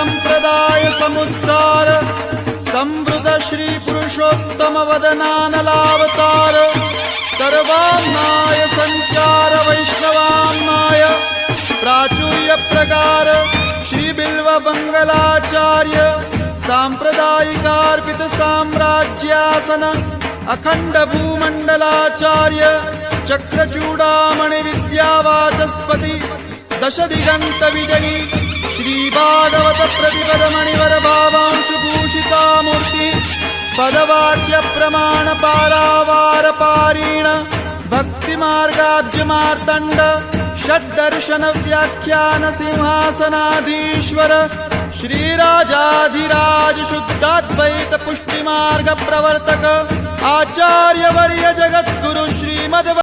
संप्रदाय समुद्धार संवृत श्री पुरुषोत्तम वदनानलावतार सर्वाम्नाय संचार वैष्णवाम्नाय प्राचुर्य प्रकार श्री बिल्व मंगलाचार्य सांप्रदायिकार्पित साम्राज्यासन अखंड भूमंडलाचार्य चक्रचूडामणि विद्यावाचस्पति दश दिगंत विजयी श्री भागवत प्रतिपद मणिवर भावांशु भूषिता मूर्ति पदवाक्य प्रमाण पारावार पारीण भक्ति मार्गाब्ज मार्तंड षड्दर्शन व्याख्यान सिंहासनाधीश्वर श्रीराजाधिराज शुद्धाद्वैत पुष्टि मार्ग प्रवर्तक आचार्य वर्य जगद्गुरु श्रीमद